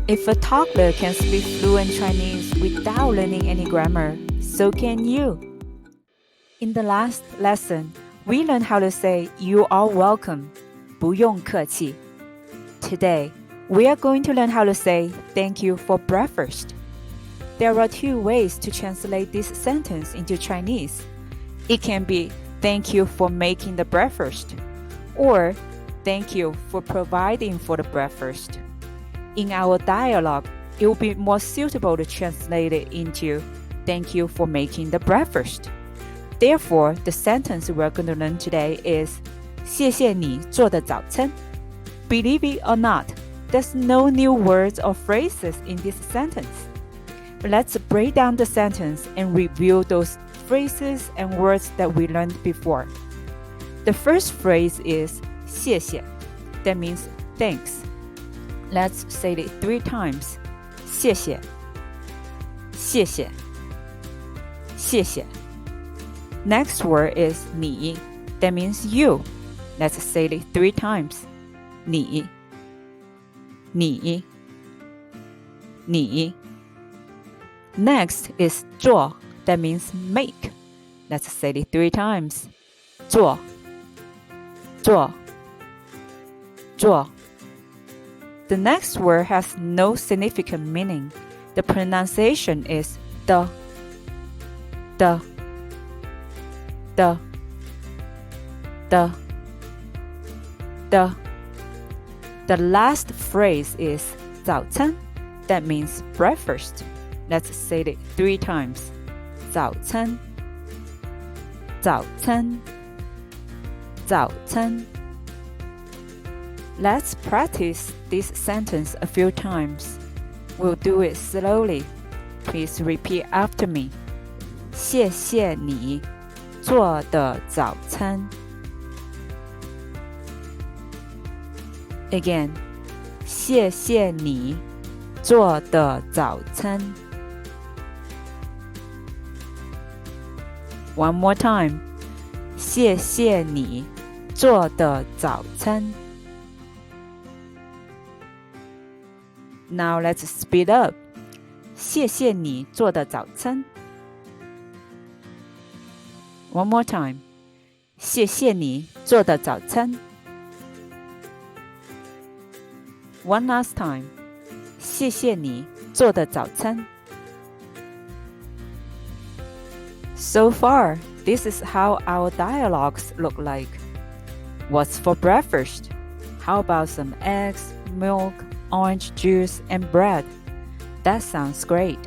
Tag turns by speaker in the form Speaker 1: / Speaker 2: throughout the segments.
Speaker 1: If a toddler can speak fluent Chinese without learning any grammar, so can you. In the last lesson, we learned how to say you are welcome, 不用客气. Today, we are going to learn how to say thank you for breakfast. There are two ways to translate this sentence into Chinese. It can be thank you for making the breakfast, or thank you for providing for the breakfast. In our dialogue, it will be more suitable to translate it into thank you for making the breakfast. Therefore, the sentence we're going to learn today is 谢谢你做的早餐. Believe it or not, there's no new words or phrases in this sentence. Let's break down the sentence and review those phrases and words that we learned before. The first phrase is 谢谢. That means thanks. Let's say it 3 times. 谢谢. 谢谢. 谢谢. Next word is 你. That means you. Let's say it 3 times. 你. 你. 你. Next is 做. That means make. Let's say it 3 times. 做. 做. 做. The next word has no significant meaning. The pronunciation is the. The. The. The. The. The last phrase is 早餐. That means breakfast. Let's say it 3 times. 早餐. 早餐. 早餐. Let's practice this sentence a few times. We'll do it slowly. Please repeat after me. 谢谢你做的早餐. Again, 谢谢你做的早餐. One more time. 谢谢你做的早餐. Now let's speed up. 谢谢你做的早餐. One more time. 谢谢你做的早餐. One last time. 谢谢你做的早餐. So far, this is how our dialogues look like. What's for breakfast? How about some eggs, milk, orange juice, and bread? That sounds great.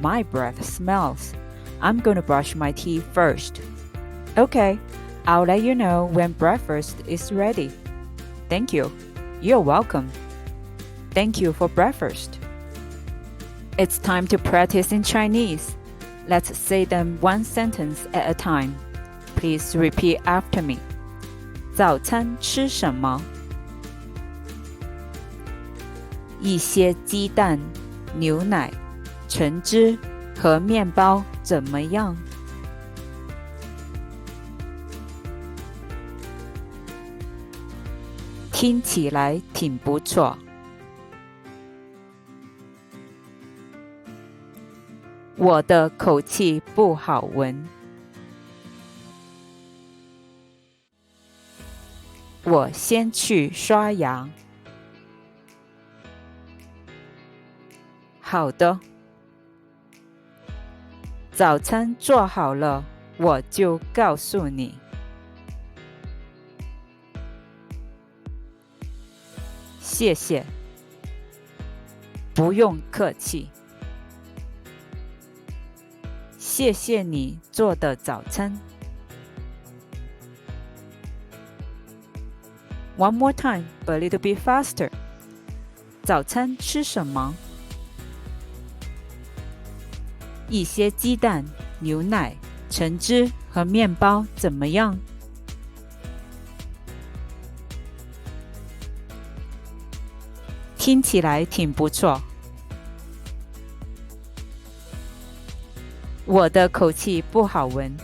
Speaker 1: My breath smells. I'm going to brush my teeth first. Okay, I'll let you know when breakfast is ready. Thank you. You're welcome. Thank you for breakfast. It's time to practice in Chinese. Let's say them one sentence at a time. Please repeat after me. 早餐吃什么？一些鸡蛋、牛奶、橙汁和面包怎么样？听起来挺不错。我的口气不好闻。我先去刷牙。好的。早餐做好了，我就告诉你。谢谢。不用客气。谢谢你做的早餐。One more time, but a little bit faster. 早餐吃什么？一些鸡蛋、牛奶、橙汁和面包怎么样？听起来挺不错。我的口气不好闻。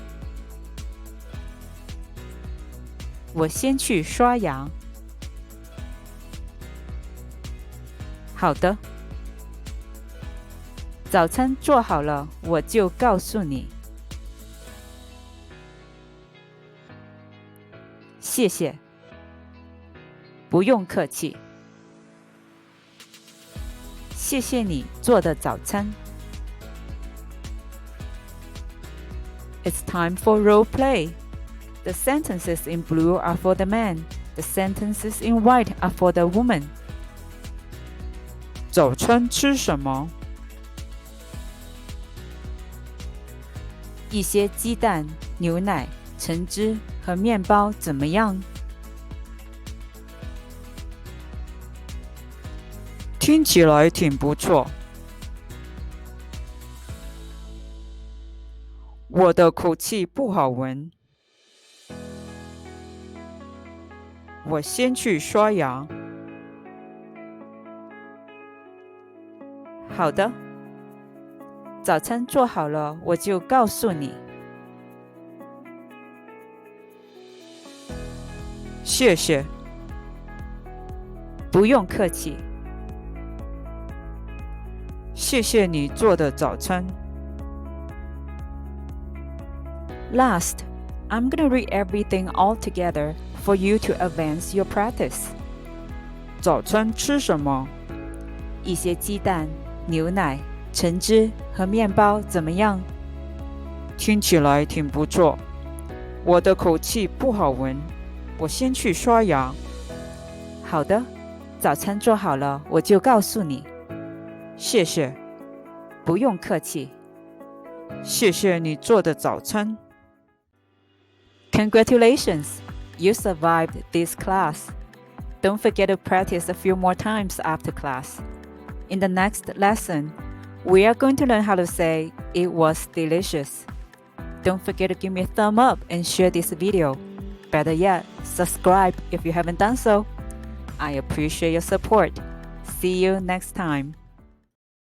Speaker 1: 我先去刷牙。好的。早餐做好了，我就告诉你。谢谢。不用客气。谢谢你做的早餐。It's time for role play. The sentences in blue are for the man. The sentences in white are for the woman. 早餐吃什么？一些鸡蛋、牛奶、橙汁和面包怎么样？听起来挺不错。我的口气不好闻。我先去刷牙。好的。早餐做好了，我就告诉你。谢谢。不用客气。谢谢你做的早餐。Last, I'm gonna read everything all together for you to advance your practice. 早餐吃什么？一些鸡蛋、牛奶、橙汁和面包怎么样？听起来挺不错。我的口气不好闻，我先去刷牙。好的，早餐做好了，我就告诉你。谢谢。不用客气。谢谢你做的早餐。Congratulations, you survived this class. Don't forget to practice a few more times after class. In the next lesson, we are going to learn how to say, "It was delicious." Don't forget to give me a thumb up and share this video. Better yet, subscribe if you haven't done so. I appreciate your support. See you next time.